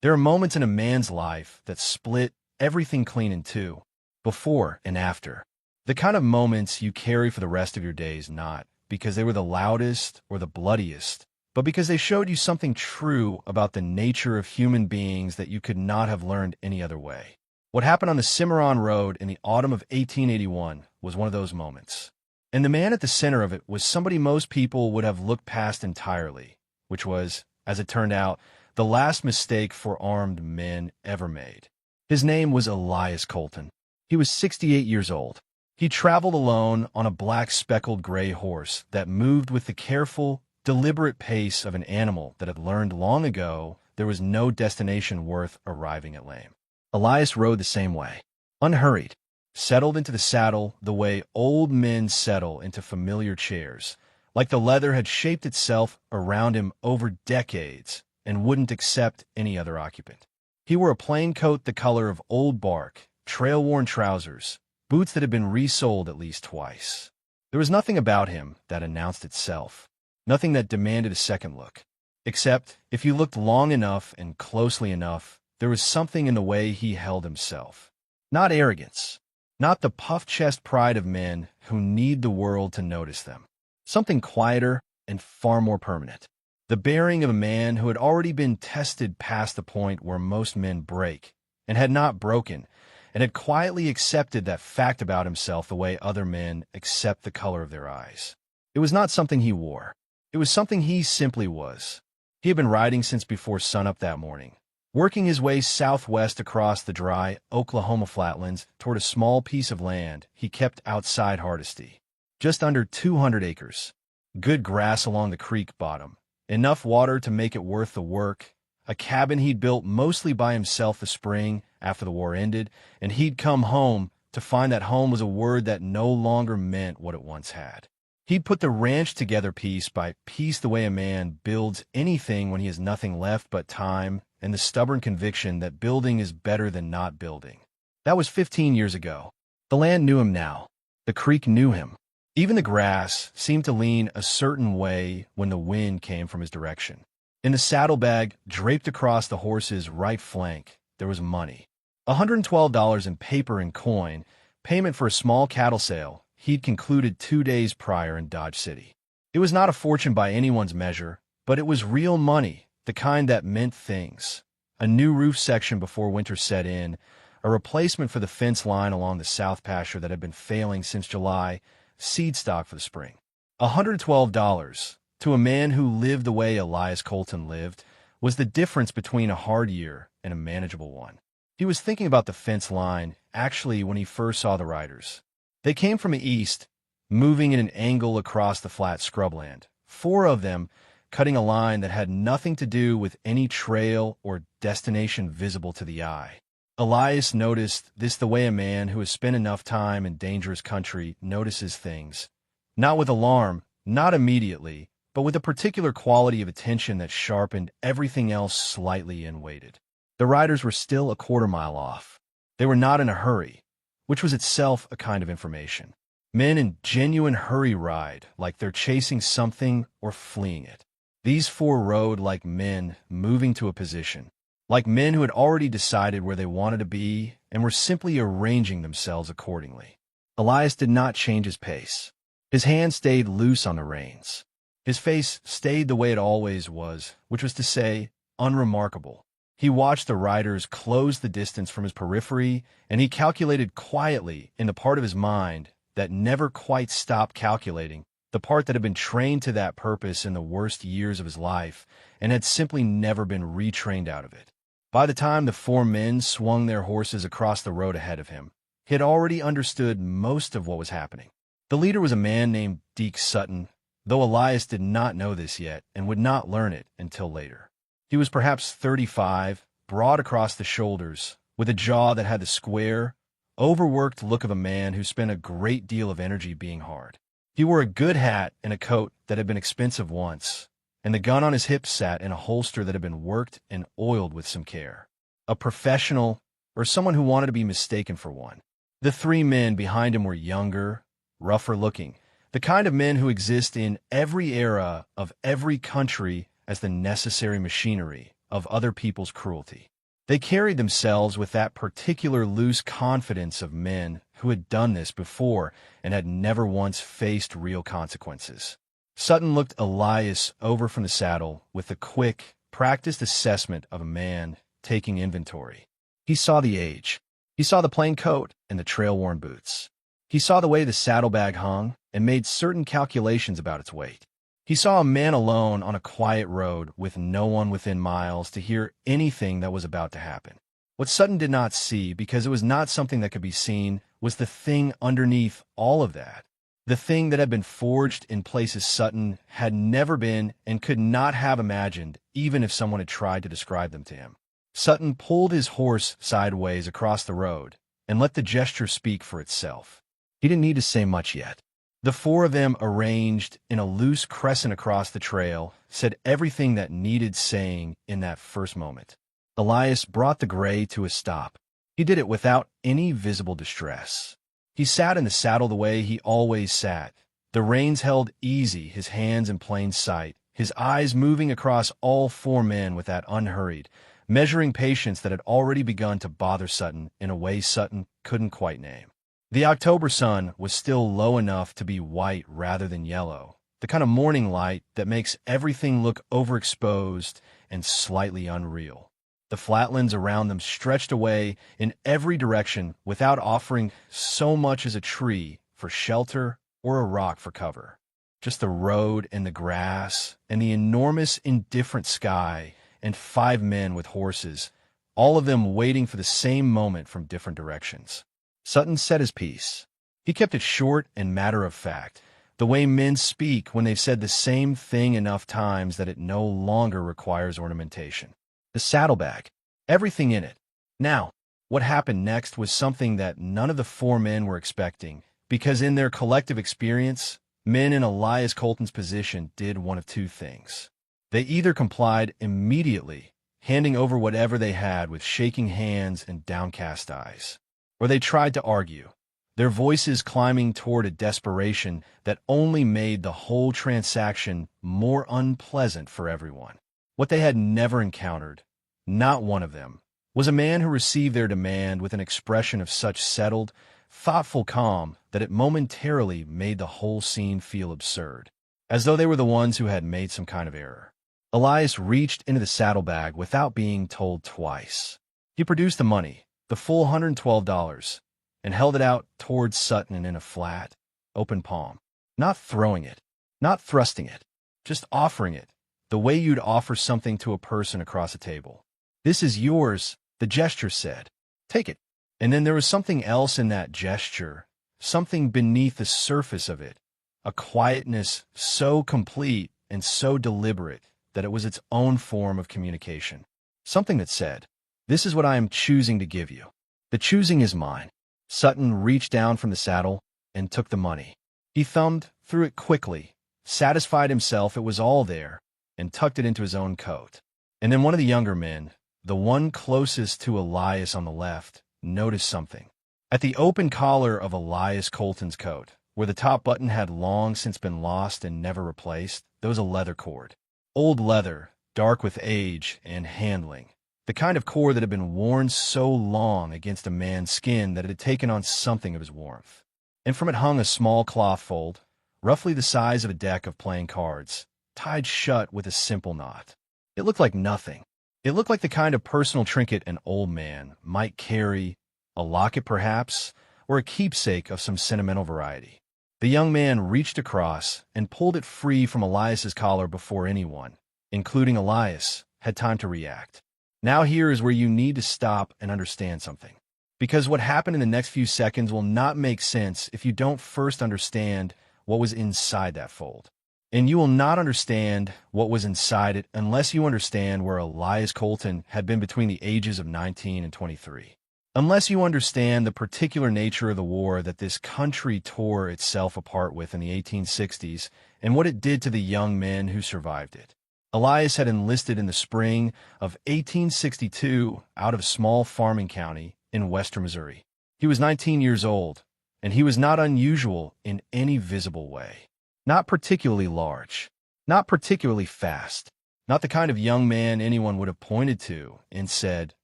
There are moments in a man's life that split everything clean in two, before and after. The kind of moments you carry for the rest of your days, not because they were the loudest or the bloodiest, but because they showed you something true about the nature of human beings that you could not have learned any other way. What happened on the Cimarron Road in the autumn of 1881 was one of those moments. And the man at the center of it was somebody most people would have looked past entirely, which was, as it turned out, the last mistake for armed men ever made. His name was Elias Colton. He was 68 years old. He traveled alone on a black speckled gray horse that moved with the careful, deliberate pace of an animal that had learned long ago there was no destination worth arriving at lame. Elias rode the same way, unhurried, settled into the saddle the way old men settle into familiar chairs, like the leather had shaped itself around him over decades and wouldn't accept any other occupant. He wore a plain coat the color of old bark, trail-worn trousers, boots that had been resoled at least twice. There was nothing about him that announced itself, nothing that demanded a second look, except if you looked long enough and closely enough, there was something in the way he held himself. Not arrogance, not the puff-chest pride of men who need the world to notice them. Something quieter and far more permanent. The bearing of a man who had already been tested past the point where most men break, and had not broken, and had quietly accepted that fact about himself the way other men accept the color of their eyes. It was not something he wore. It was something he simply was. He had been riding since before sunup that morning, working his way southwest across the dry Oklahoma flatlands toward a small piece of land he kept outside Hardesty. Just under 200 acres. Good grass along the creek bottom. Enough water to make it worth the work. A cabin he'd built mostly by himself the spring after the war ended, and he'd come home to find that home was a word that no longer meant what it once had. He'd put the ranch together piece by piece the way a man builds anything when he has nothing left but time and the stubborn conviction that building is better than not building. That was 15 years ago. The land knew him now. The creek knew him. Even the grass seemed to lean a certain way when the wind came from his direction. In the saddlebag, draped across the horse's right flank, there was money. $112 in paper and coin, payment for a small cattle sale he'd concluded 2 days prior in Dodge City. It was not a fortune by anyone's measure, but it was real money, the kind that meant things. A new roof section before winter set in, a replacement for the fence line along the south pasture that had been failing since July, seed stock for the spring. $112, to a man who lived the way Elias Colton lived, was the difference between a hard year and a manageable one. He was thinking about the fence line, actually, when he first saw the riders. They came from the east, moving in an angle across the flat scrubland, 4 of them cutting a line that had nothing to do with any trail or destination visible to the eye. Elias noticed this the way a man who has spent enough time in dangerous country notices things, not with alarm, not immediately, but with a particular quality of attention that sharpened everything else slightly and waited. The riders were still a quarter-mile off. They were not in a hurry, which was itself a kind of information. Men in genuine hurry ride like they're chasing something or fleeing it. These 4 rode like men moving to a position, like men who had already decided where they wanted to be and were simply arranging themselves accordingly. Elias did not change his pace. His hand stayed loose on the reins. His face stayed the way it always was, which was to say, unremarkable. He watched the riders close the distance from his periphery, and he calculated quietly in the part of his mind that never quite stopped calculating, the part that had been trained to that purpose in the worst years of his life and had simply never been retrained out of it. By the time the 4 men swung their horses across the road ahead of him, he had already understood most of what was happening. The leader was a man named Deke Sutton, though Elias did not know this yet and would not learn it until later. He was perhaps 35, broad across the shoulders, with a jaw that had the square, overworked look of a man who spent a great deal of energy being hard. He wore a good hat and a coat that had been expensive once, and the gun on his hip sat in a holster that had been worked and oiled with some care. A professional, or someone who wanted to be mistaken for one. The 3 men behind him were younger, rougher looking, the kind of men who exist in every era of every country as the necessary machinery, of other people's cruelty. They carried themselves with that particular loose confidence of men who had done this before and had never once faced real consequences. Sutton looked Elias over from the saddle with the quick, practiced assessment of a man taking inventory. He saw the age. He saw the plain coat and the trail-worn boots. He saw the way the saddlebag hung and made certain calculations about its weight. He saw a man alone on a quiet road with no one within miles to hear anything that was about to happen. What Sutton did not see, because it was not something that could be seen, was the thing underneath all of that. The thing that had been forged in places Sutton had never been and could not have imagined, even if someone had tried to describe them to him. Sutton pulled his horse sideways across the road and let the gesture speak for itself. He didn't need to say much yet. The four of them, arranged in a loose crescent across the trail, said everything that needed saying in that first moment. Elias brought the gray to a stop. He did it without any visible distress. He sat in the saddle the way he always sat, the reins held easy, his hands in plain sight, his eyes moving across all four men with that unhurried, measuring patience that had already begun to bother Sutton in a way Sutton couldn't quite name. The October sun was still low enough to be white rather than yellow, the kind of morning light that makes everything look overexposed and slightly unreal. The flatlands around them stretched away in every direction without offering so much as a tree for shelter or a rock for cover. Just the road and the grass and the enormous indifferent sky and 5 men with horses, all of them waiting for the same moment from different directions. Sutton said his piece. He kept it short and matter-of-fact, the way men speak when they've said the same thing enough times that it no longer requires ornamentation. The saddlebag, everything in it. Now, what happened next was something that none of the 4 men were expecting, because in their collective experience, men in Elias Colton's position did one of 2 things. They either complied immediately, handing over whatever they had with shaking hands and downcast eyes, or they tried to argue, their voices climbing toward a desperation that only made the whole transaction more unpleasant for everyone. What they had never encountered, not one of them, was a man who received their demand with an expression of such settled, thoughtful calm that it momentarily made the whole scene feel absurd, as though they were the ones who had made some kind of error. Elias reached into the saddlebag without being told twice. He produced the money, the full $112, and held it out towards Sutton in a flat, open palm. Not throwing it, not thrusting it, just offering it, the way you'd offer something to a person across a table. "This is yours," the gesture said. "Take it." And then there was something else in that gesture, something beneath the surface of it, a quietness so complete and so deliberate that it was its own form of communication. Something that said, "This is what I am choosing to give you. The choosing is mine." Sutton reached down from the saddle and took the money. He thumbed through it quickly, satisfied himself it was all there, and tucked it into his own coat. And then one of the younger men, the one closest to Elias on the left, noticed something. At the open collar of Elias Colton's coat, where the top button had long since been lost and never replaced, there was a leather cord. Old leather, dark with age and handling. The kind of cord that had been worn so long against a man's skin that it had taken on something of his warmth. And from it hung a small cloth fold, roughly the size of a deck of playing cards, tied shut with a simple knot. It looked like nothing. It looked like the kind of personal trinket an old man might carry, a locket perhaps, or a keepsake of some sentimental variety. The young man reached across and pulled it free from Elias's collar before anyone, including Elias, had time to react. Now here is where you need to stop and understand something. Because what happened in the next few seconds will not make sense if you don't first understand what was inside that fold. And you will not understand what was inside it unless you understand where Elias Colton had been between the ages of 19 and 23. Unless you understand the particular nature of the war that this country tore itself apart with in the 1860s and what it did to the young men who survived it. Elias had enlisted in the spring of 1862 out of a small farming county in western Missouri. He was 19 years old, and he was not unusual in any visible way. Not particularly large, not particularly fast, Not the kind of young man anyone would have pointed to and said,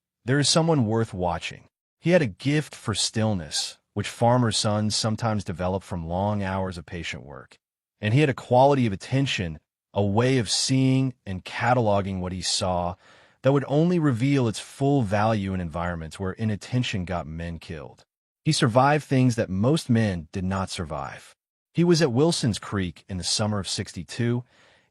"There is someone worth watching." He had a gift for stillness, which farmer sons sometimes develop from long hours of patient work. And he had a quality of attention, a way of seeing and cataloging what he saw that would only reveal its full value in environments where inattention got men killed. He survived things that most men did not survive. He was at Wilson's Creek in the summer of '62,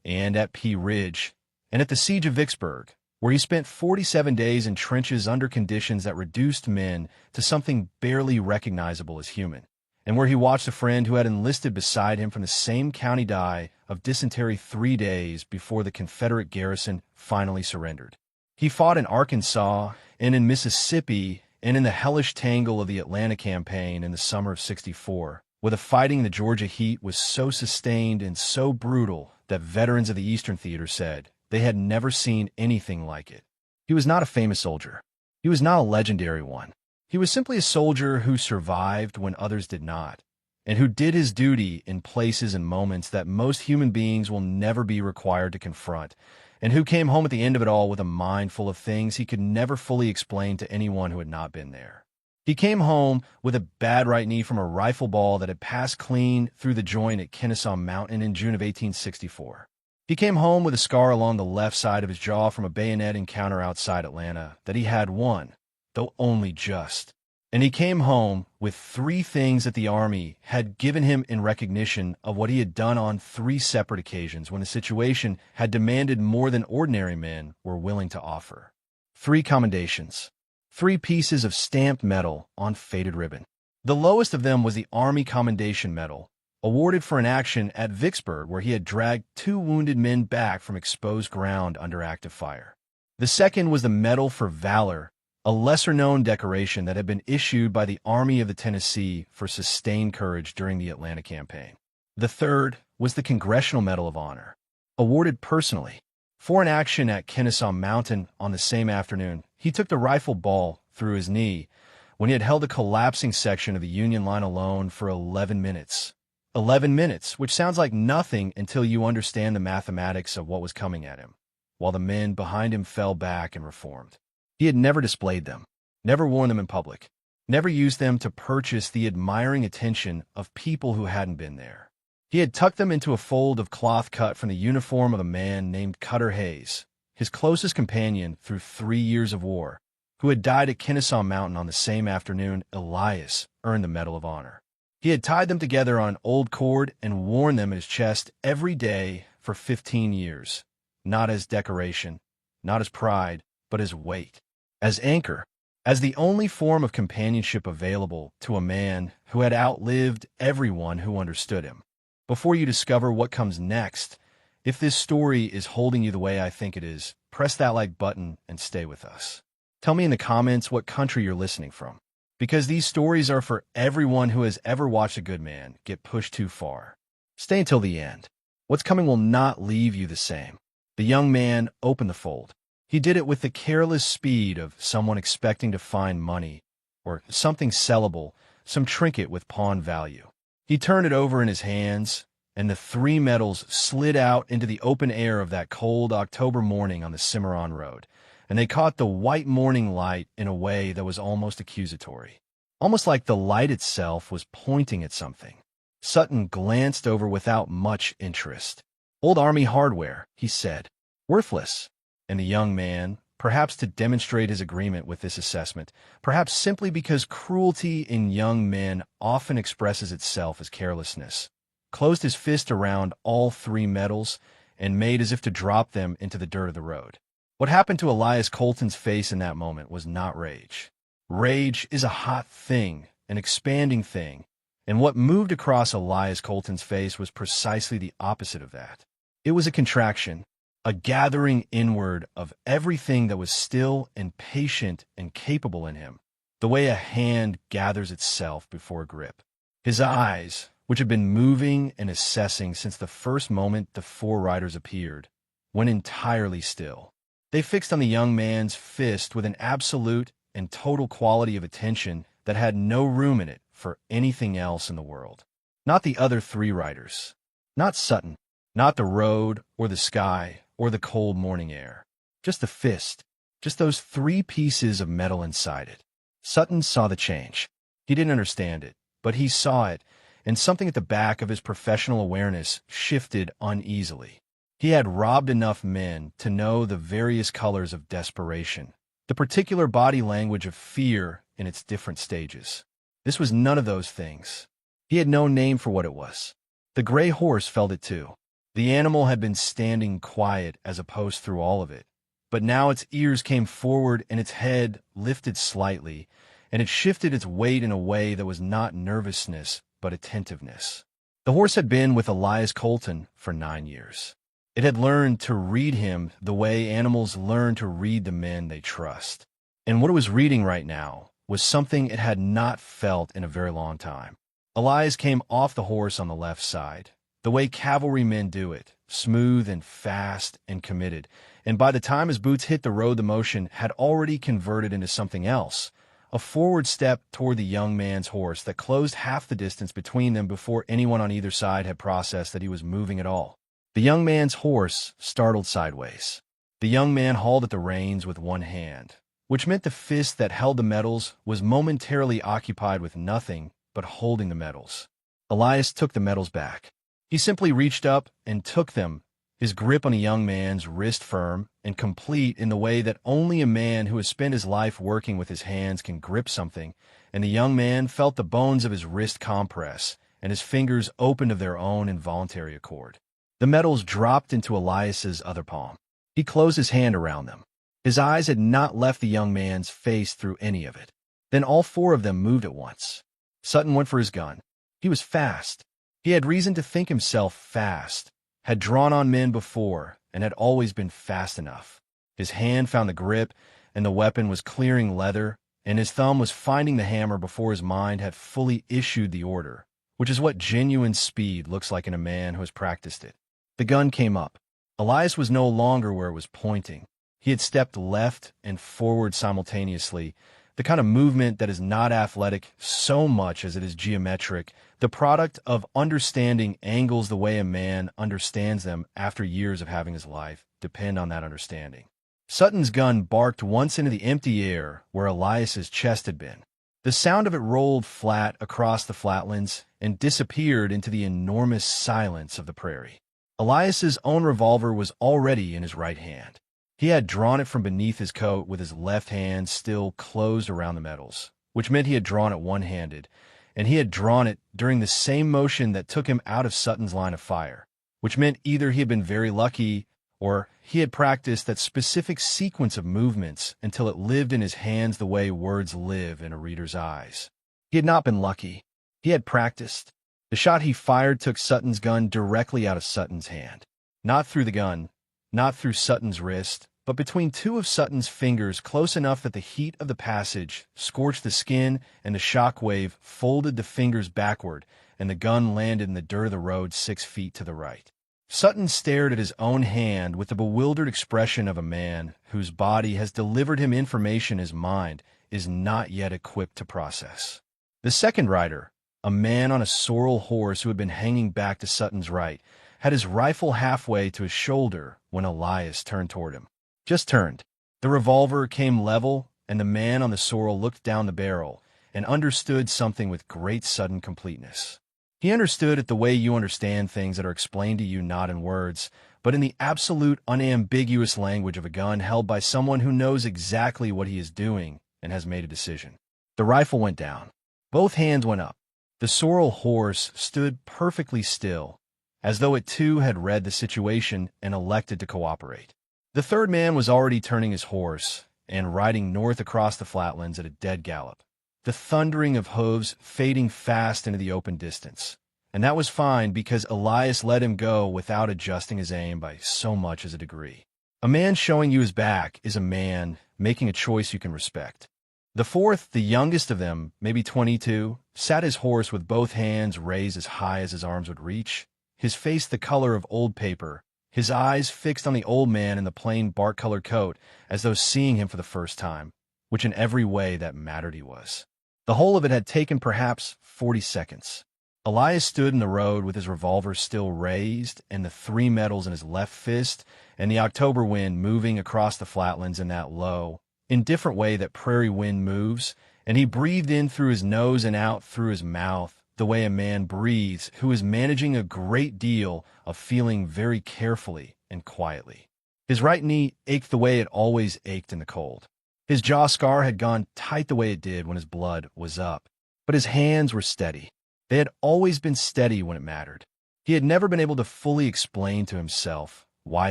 and at Pea Ridge, and at the Siege of Vicksburg, where he spent 47 days in trenches under conditions that reduced men to something barely recognizable as human, and where he watched a friend who had enlisted beside him from the same county die of dysentery 3 days before the Confederate garrison finally surrendered. He fought in Arkansas and in Mississippi and in the hellish tangle of the Atlanta campaign in the summer of '64, where the fighting in the Georgia heat was so sustained and so brutal that veterans of the Eastern Theater said they had never seen anything like it. He was not a famous soldier. He was not a legendary one. He was simply a soldier who survived when others did not, and who did his duty in places and moments that most human beings will never be required to confront, and who came home at the end of it all with a mind full of things he could never fully explain to anyone who had not been there. He came home with a bad right knee from a rifle ball that had passed clean through the joint at Kennesaw Mountain in June of 1864. He came home with a scar along the left side of his jaw from a bayonet encounter outside Atlanta that he had won, though only just. And he came home with 3 things that the Army had given him in recognition of what he had done on 3 separate occasions when the situation had demanded more than ordinary men were willing to offer. 3 commendations. 3 pieces of stamped metal on faded ribbon. The lowest of them was the Army Commendation Medal, awarded for an action at Vicksburg where he had dragged 2 wounded men back from exposed ground under active fire. The second was the Medal for Valor, a lesser-known decoration that had been issued by the Army of the Tennessee for sustained courage during the Atlanta campaign. The third was the Congressional Medal of Honor, awarded personally. For an action at Kennesaw Mountain on the same afternoon, he took the rifle ball through his knee when he had held a collapsing section of the Union line alone for 11 minutes. 11 minutes, which sounds like nothing until you understand the mathematics of what was coming at him, while the men behind him fell back and reformed. He had never displayed them, never worn them in public, never used them to purchase the admiring attention of people who hadn't been there. He had tucked them into a fold of cloth cut from the uniform of a man named Cutter Hayes, his closest companion through 3 years of war, who had died at Kennesaw Mountain on the same afternoon Elias earned the Medal of Honor. He had tied them together on an old cord and worn them at his chest every day for 15 years, not as decoration, not as pride, but as weight, as anchor, as the only form of companionship available to a man who had outlived everyone who understood him. Before you discover what comes next, if this story is holding you the way I think it is, press that like button and stay with us. Tell me in the comments what country you're listening from, because these stories are for everyone who has ever watched a good man get pushed too far. Stay until the end. What's coming will not leave you the same. The young man opened the fold. He did it with the careless speed of someone expecting to find money, or something sellable, some trinket with pawn value. He turned it over in his hands, and the 3 medals slid out into the open air of that cold October morning on the Cimarron Road, and they caught the white morning light in a way that was almost accusatory, almost like the light itself was pointing at something. Sutton glanced over without much interest. "Old Army hardware," he said. "Worthless." And the young man, perhaps to demonstrate his agreement with this assessment, perhaps simply because cruelty in young men often expresses itself as carelessness, closed his fist around all 3 medals and made as if to drop them into the dirt of the road. What happened to Elias Colton's face in that moment was not rage. Rage is a hot thing, an expanding thing, and what moved across Elias Colton's face was precisely the opposite of that. It was a contraction, a gathering inward of everything that was still and patient and capable in him, the way a hand gathers itself before a grip. His eyes, which had been moving and assessing since the first moment the 4 riders appeared, went entirely still. They fixed on the young man's fist with an absolute and total quality of attention that had no room in it for anything else in the world. Not the other 3 riders, not Sutton, not the road or the sky or the cold morning air. Just the fist. Just those 3 pieces of metal inside it. Sutton saw the change. He didn't understand it, but he saw it, and something at the back of his professional awareness shifted uneasily. He had robbed enough men to know the various colors of desperation, the particular body language of fear in its different stages. This was none of those things. He had no name for what it was. The gray horse felt it too. The animal had been standing quiet as opposed through all of it, but now its ears came forward and its head lifted slightly, and it shifted its weight in a way that was not nervousness, but attentiveness. The horse had been with Elias Colton for 9 years. It had learned to read him the way animals learn to read the men they trust. And what it was reading right now was something it had not felt in a very long time. Elias came off the horse on the left side, the way cavalrymen do it, smooth and fast and committed, and by the time his boots hit the road, the motion had already converted into something else, a forward step toward the young man's horse that closed half the distance between them before anyone on either side had processed that he was moving at all. The young man's horse startled sideways. The young man hauled at the reins with one hand, which meant the fist that held the medals was momentarily occupied with nothing but holding the medals. Elias took the medals back. He simply reached up and took them, his grip on the young man's wrist firm and complete in the way that only a man who has spent his life working with his hands can grip something, and the young man felt the bones of his wrist compress and his fingers opened of their own involuntary accord. The medals dropped into Elias's other palm. He closed his hand around them. His eyes had not left the young man's face through any of it. Then all 4 of them moved at once. Sutton went for his gun. He was fast. He had reason to think himself fast, had drawn on men before, and had always been fast enough. His hand found the grip, and the weapon was clearing leather, and his thumb was finding the hammer before his mind had fully issued the order, which is what genuine speed looks like in a man who has practiced it. The gun came up. Elias was no longer where it was pointing. He had stepped left and forward simultaneously, the kind of movement that is not athletic so much as it is geometric, the product of understanding angles the way a man understands them after years of having his life depend on that understanding. Sutton's gun barked once into the empty air where Elias's chest had been. The sound of it rolled flat across the flatlands and disappeared into the enormous silence of the prairie. Elias's own revolver was already in his right hand. He had drawn it from beneath his coat with his left hand still closed around the medals, which meant he had drawn it one-handed, and he had drawn it during the same motion that took him out of Sutton's line of fire, which meant either he had been very lucky or he had practiced that specific sequence of movements until it lived in his hands the way words live in a reader's eyes. He had not been lucky. He had practiced. The shot he fired took Sutton's gun directly out of Sutton's hand. Not through the gun, not through Sutton's wrist, but between 2 of Sutton's fingers close enough that the heat of the passage scorched the skin and the shock wave folded the fingers backward and the gun landed in the dirt of the road 6 feet to the right. Sutton stared at his own hand with the bewildered expression of a man whose body has delivered him information his mind is not yet equipped to process. The second rider, a man on a sorrel horse who had been hanging back to Sutton's right, had his rifle halfway to his shoulder when Elias turned toward him. Just turned. The revolver came level, and the man on the sorrel looked down the barrel and understood something with great sudden completeness. He understood it the way you understand things that are explained to you not in words, but in the absolute unambiguous language of a gun held by someone who knows exactly what he is doing and has made a decision. The rifle went down. Both hands went up. The sorrel horse stood perfectly still, as though it too had read the situation and elected to cooperate. The third man was already turning his horse and riding north across the flatlands at a dead gallop, the thundering of hooves fading fast into the open distance. And that was fine because Elias let him go without adjusting his aim by so much as a degree. A man showing you his back is a man making a choice you can respect. The fourth, the youngest of them, maybe 22, sat his horse with both hands raised as high as his arms would reach, his face the color of old paper, his eyes fixed on the old man in the plain bark-colored coat as though seeing him for the first time, which in every way that mattered he was. The whole of it had taken perhaps 40 seconds. Elias stood in the road with his revolver still raised and the 3 medals in his left fist, and the October wind moving across the flatlands in that low, indifferent way that prairie wind moves, and he breathed in through his nose and out through his mouth, the way a man breathes who is managing a great deal of feeling very carefully and quietly. His right knee ached the way it always ached in the cold. His jaw scar had gone tight the way it did when his blood was up, but his hands were steady. They had always been steady when it mattered. He had never been able to fully explain to himself why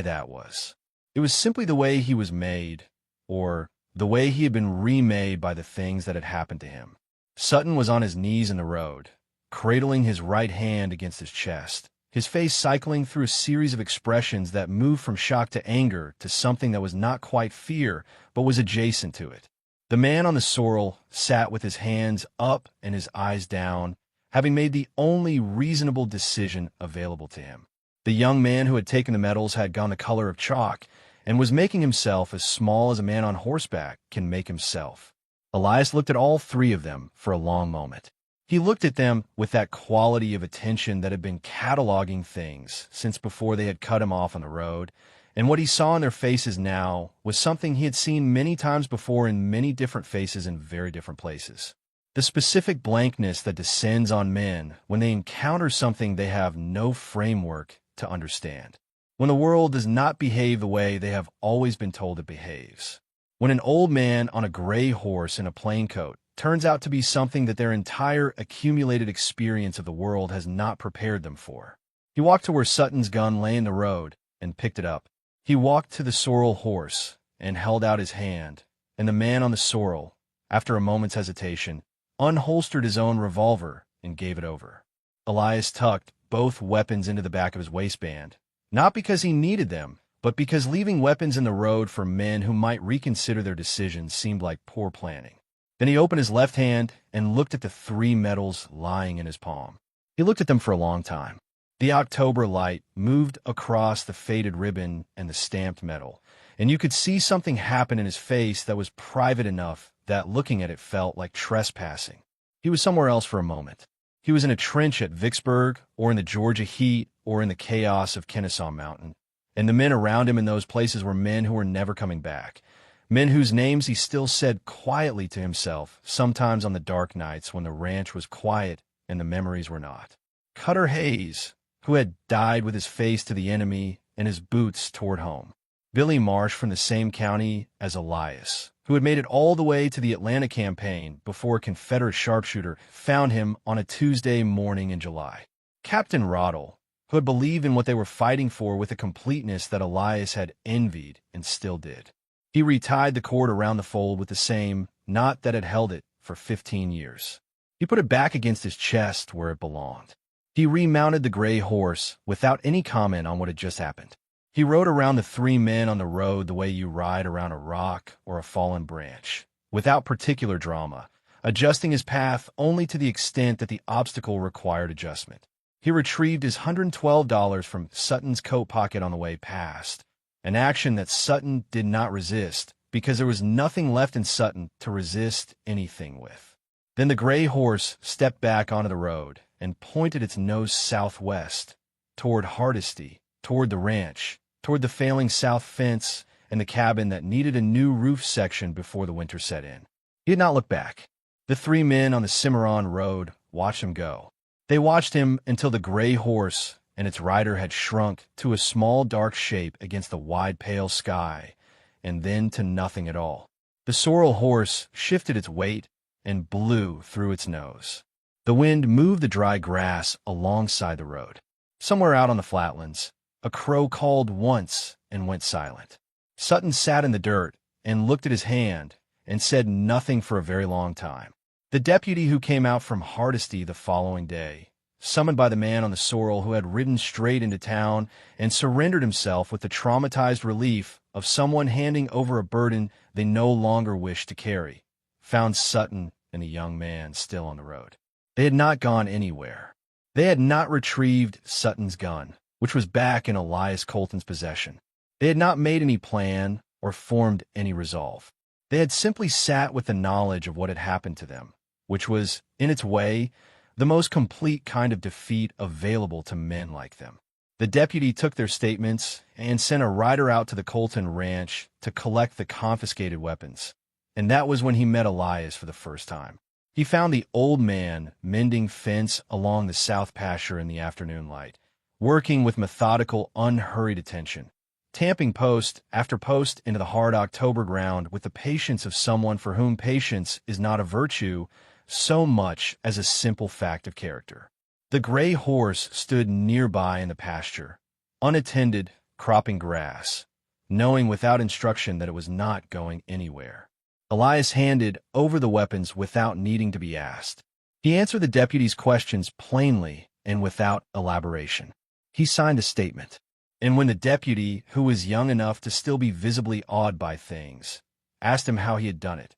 that was. It was simply the way he was made, or the way he had been remade by the things that had happened to him. Sutton was on his knees in the road, cradling his right hand against his chest, his face cycling through a series of expressions that moved from shock to anger to something that was not quite fear, but was adjacent to it. The man on the sorrel sat with his hands up and his eyes down, having made the only reasonable decision available to him. The young man who had taken the medals had gone the color of chalk and was making himself as small as a man on horseback can make himself. Elias looked at all 3 of them for a long moment. He looked at them with that quality of attention that had been cataloging things since before they had cut him off on the road, and what he saw in their faces now was something he had seen many times before in many different faces in very different places. The specific blankness that descends on men when they encounter something they have no framework to understand. When the world does not behave the way they have always been told it behaves. When an old man on a gray horse in a plain coat turns out to be something that their entire accumulated experience of the world has not prepared them for. He walked to where Sutton's gun lay in the road and picked it up. He walked to the sorrel horse and held out his hand, and the man on the sorrel, after a moment's hesitation, unholstered his own revolver and gave it over. Elias tucked both weapons into the back of his waistband, not because he needed them, but because leaving weapons in the road for men who might reconsider their decisions seemed like poor planning. Then he opened his left hand and looked at the 3 medals lying in his palm. He looked at them for a long time. The October light moved across the faded ribbon and the stamped medal, and you could see something happen in his face that was private enough that looking at it felt like trespassing. He was somewhere else for a moment. He was in a trench at Vicksburg, or in the Georgia heat, or in the chaos of Kennesaw Mountain. And the men around him in those places were men who were never coming back. Men whose names he still said quietly to himself, sometimes on the dark nights when the ranch was quiet and the memories were not. Cutter Hayes, who had died with his face to the enemy and his boots toward home. Billy Marsh from the same county as Elias, who had made it all the way to the Atlanta campaign before a Confederate sharpshooter found him on a Tuesday morning in July. Captain Roddle, who had believed in what they were fighting for with a completeness that Elias had envied and still did. He retied the cord around the fold with the same knot that had held it for 15 years. He put it back against his chest where it belonged. He remounted the gray horse without any comment on what had just happened. He rode around the 3 men on the road the way you ride around a rock or a fallen branch, without particular drama, adjusting his path only to the extent that the obstacle required adjustment. He retrieved his $112 from Sutton's coat pocket on the way past, an action that Sutton did not resist because there was nothing left in Sutton to resist anything with. Then the gray horse stepped back onto the road and pointed its nose southwest, toward Hardisty, toward the ranch, toward the failing south fence and the cabin that needed a new roof section before the winter set in. He had not looked back. The 3 men on the Cimarron Road watched him go. They watched him until the gray horse and its rider had shrunk to a small dark shape against the wide pale sky, and then to nothing at all. The sorrel horse shifted its weight and blew through its nose. The wind moved the dry grass alongside the road. Somewhere out on the flatlands, a crow called once and went silent. Sutton sat in the dirt and looked at his hand and said nothing for a very long time. The deputy who came out from Hardisty the following day, summoned by the man on the sorrel who had ridden straight into town and surrendered himself with the traumatized relief of someone handing over a burden they no longer wished to carry, found Sutton and the young man still on the road. They had not gone anywhere. They had not retrieved Sutton's gun, which was back in Elias Colton's possession. They had not made any plan or formed any resolve. They had simply sat with the knowledge of what had happened to them, which was, in its way, the most complete kind of defeat available to men like them. The deputy took their statements and sent a rider out to the Colton ranch to collect the confiscated weapons. And that was when he met Elias for the first time. He found the old man mending fence along the south pasture in the afternoon light, working with methodical, unhurried attention, tamping post after post into the hard October ground with the patience of someone for whom patience is not a virtue so much as a simple fact of character. The gray horse stood nearby in the pasture, unattended, cropping grass, knowing without instruction that it was not going anywhere. Elias handed over the weapons without needing to be asked. He answered the deputy's questions plainly and without elaboration. He signed a statement. And when the deputy, who was young enough to still be visibly awed by things, asked him how he had done it.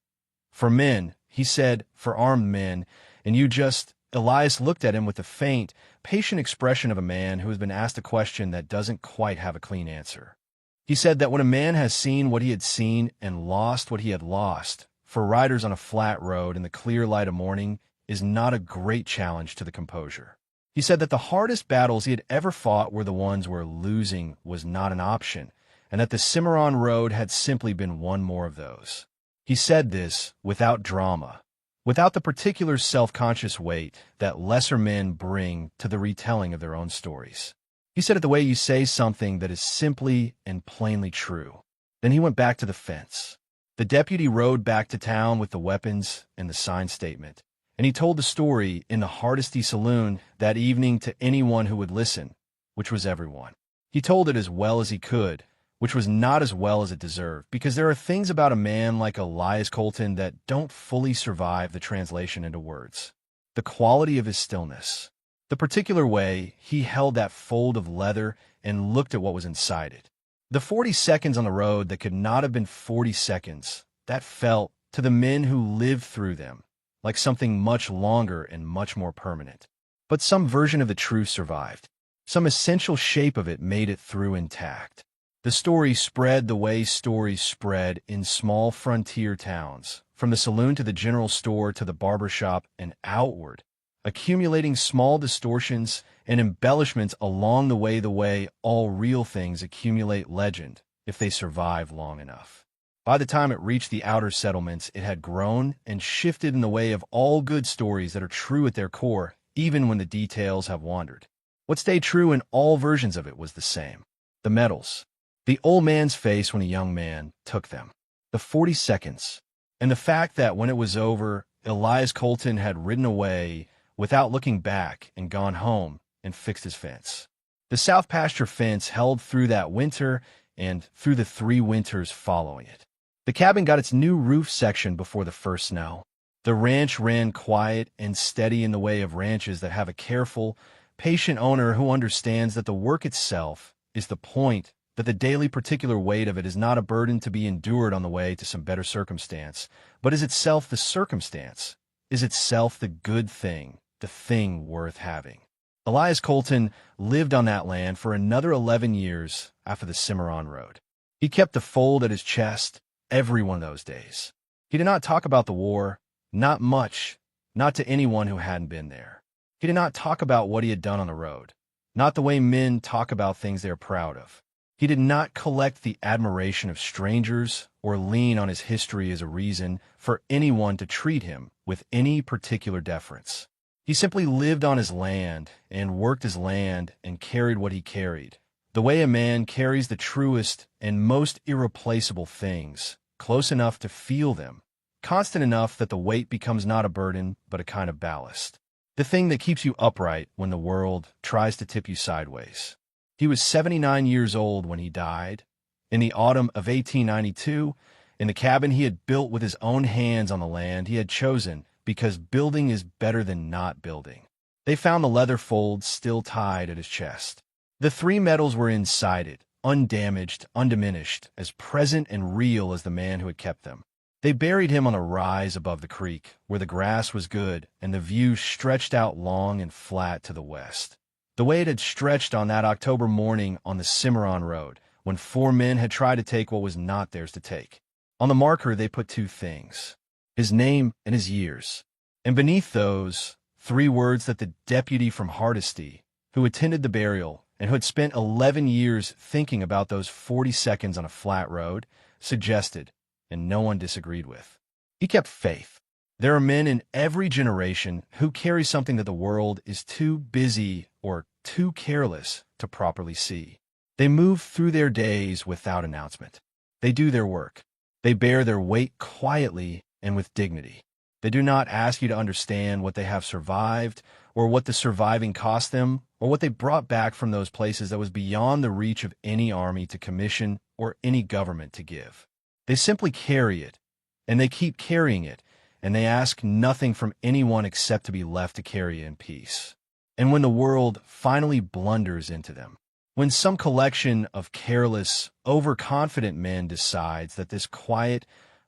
For men, he said, for armed men, and you just... Elias looked at him with the faint, patient expression of a man who has been asked a question that doesn't quite have a clean answer. He said that when a man has seen what he had seen and lost what he had lost, for riders on a flat road in the clear light of morning is not a great challenge to the composure. He said that the hardest battles he had ever fought were the ones where losing was not an option, and that the Cimarron Road had simply been one more of those. He said this without drama, without the particular self-conscious weight that lesser men bring to the retelling of their own stories. He said it the way you say something that is simply and plainly true. Then he went back to the fence. The deputy rode back to town with the weapons and the signed statement, and he told the story in the Hardesty Saloon that evening to anyone who would listen, which was everyone. He told it as well as he could, which was not as well as it deserved, because there are things about a man like Elias Colton that don't fully survive the translation into words. The quality of his stillness, the particular way he held that fold of leather and looked at what was inside it. The 40 seconds on the road that could not have been 40 seconds, that felt, to the men who lived through them, like something much longer and much more permanent. But some version of the truth survived. Some essential shape of it made it through intact. The story spread the way stories spread in small frontier towns, from the saloon to the general store to the barber shop and outward, accumulating small distortions and embellishments along the way all real things accumulate legend if they survive long enough. By the time it reached the outer settlements, it had grown and shifted in the way of all good stories that are true at their core, even when the details have wandered. What stayed true in all versions of it was the same. The medals. The old man's face when a young man took them. The 40 seconds. And the fact that when it was over, Elias Colton had ridden away without looking back and gone home and fixed his fence. The south pasture fence held through that winter and through the 3 winters following it. The cabin got its new roof section before the first snow. The ranch ran quiet and steady in the way of ranches that have a careful, patient owner who understands that the work itself is the point, that the daily particular weight of it is not a burden to be endured on the way to some better circumstance, but is itself the circumstance, is itself the good thing, the thing worth having. Elias Colton lived on that land for another 11 years after the Cimarron Road. He kept the fold at his chest every one of those days. He did not talk about the war, not much, not to anyone who hadn't been there. He did not talk about what he had done on the road, not the way men talk about things they are proud of. He did not collect the admiration of strangers or lean on his history as a reason for anyone to treat him with any particular deference. He simply lived on his land and worked his land and carried what he carried, the way a man carries the truest and most irreplaceable things, close enough to feel them, constant enough that the weight becomes not a burden but a kind of ballast, the thing that keeps you upright when the world tries to tip you sideways. He was 79 years old when he died, in the autumn of 1892, in the cabin he had built with his own hands on the land he had chosen, because building is better than not building. They found the leather folds still tied at his chest. The 3 medals were inside it, undamaged, undiminished, as present and real as the man who had kept them. They buried him on a rise above the creek, where the grass was good and the view stretched out long and flat to the west, the way it had stretched on that October morning on the Cimarron Road, when 4 men had tried to take what was not theirs to take. On the marker they put 2 things, his name and his years, and beneath those, 3 words that the deputy from Hardesty, who attended the burial and who had spent 11 years thinking about those 40 seconds on a flat road, suggested, and no one disagreed with. He kept faith. There are men in every generation who carry something that the world is too busy or too careless to properly see. They move through their days without announcement. They do their work. They bear their weight quietly and with dignity. They do not ask you to understand what they have survived, or what the surviving cost them, or what they brought back from those places that was beyond the reach of any army to commission or any government to give. They simply carry it, and they keep carrying it, and they ask nothing from anyone except to be left to carry it in peace. And when the world finally blunders into them, when some collection of careless, overconfident men decides that this quiet,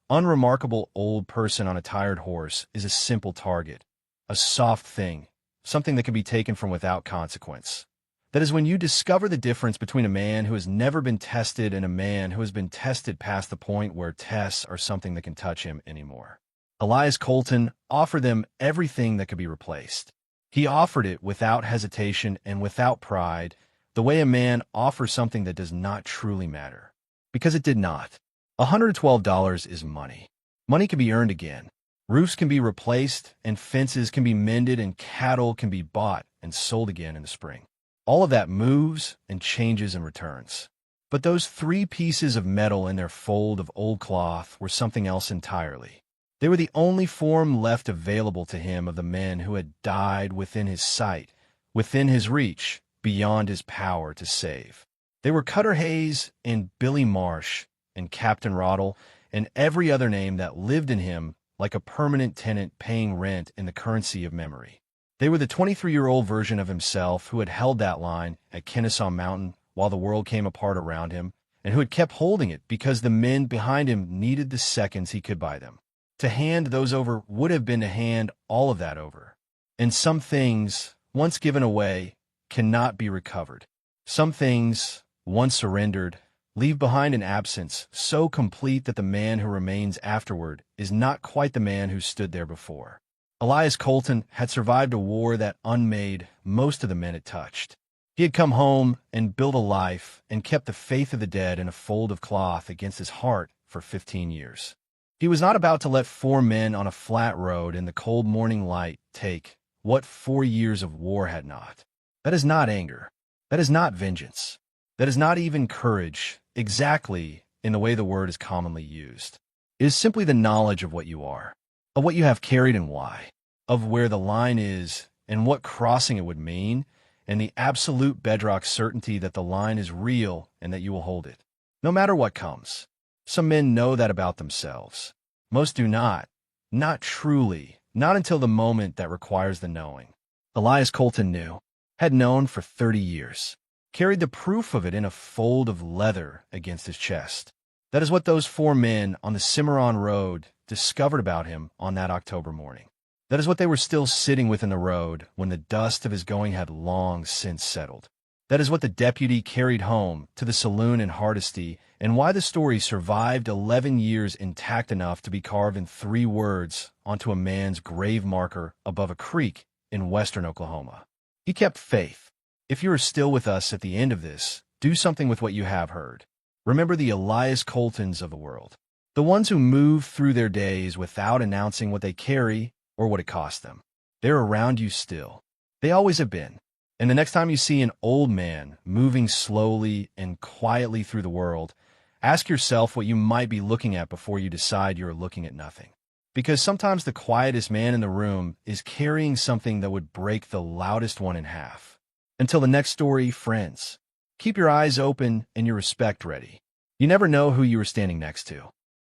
unremarkable old person on a tired horse is a simple target, a soft thing, something that can be taken from without consequence. That is when you discover the difference between a man who has never been tested and a man who has been tested past the point where tests are something that can touch him anymore. Elias Colton offered them everything that could be replaced. He offered it without hesitation and without pride, the way a man offers something that does not truly matter. Because it did not. $112 is money. Money can be earned again. Roofs can be replaced, and fences can be mended, and cattle can be bought and sold again in the spring. All of that moves and changes and returns. But those 3 pieces of metal in their fold of old cloth were something else entirely. They were the only form left available to him of the men who had died within his sight, within his reach, beyond his power to save. They were Cutter Hayes and Billy Marsh and Captain Roddle and every other name that lived in him like a permanent tenant paying rent in the currency of memory. They were the 23-year-old version of himself who had held that line at Kennesaw Mountain while the world came apart around him, and who had kept holding it because the men behind him needed the seconds he could buy them. To hand those over would have been to hand all of that over. And some things, once given away, cannot be recovered. Some things, once surrendered, leave behind an absence so complete that the man who remains afterward is not quite the man who stood there before. Elias Colton had survived a war that unmade most of the men it touched. He had come home and built a life and kept the faith of the dead in a fold of cloth against his heart for 15 years. He was not about to let 4 men on a flat road in the cold morning light take what 4 years of war had not. That is not anger. That is not vengeance. That is not even courage, exactly in the way the word is commonly used. It is simply the knowledge of what you are, of what you have carried and why, of where the line is and what crossing it would mean, and the absolute bedrock certainty that the line is real and that you will hold it, no matter what comes. Some men know that about themselves. Most do not truly, not until the moment that requires the knowing. Elias Colton knew, had known for 30 years, carried the proof of it in a fold of leather against his chest. That is what those 4 men on the Cimarron Road discovered about him on that October morning. That is what they were still sitting with in the road when the dust of his going had long since settled. That is what the deputy carried home to the saloon in Hardesty, and why the story survived 11 years intact enough to be carved in 3 words onto a man's grave marker above a creek in western Oklahoma. He kept faith. If you are still with us at the end of this, do something with what you have heard. Remember the Elias Coltons of the world, the ones who move through their days without announcing what they carry or what it cost them. They're around you still. They always have been. And the next time you see an old man moving slowly and quietly through the world, ask yourself what you might be looking at before you decide you're looking at nothing. Because sometimes the quietest man in the room is carrying something that would break the loudest one in half. Until the next story, friends, keep your eyes open and your respect ready. You never know who you are standing next to.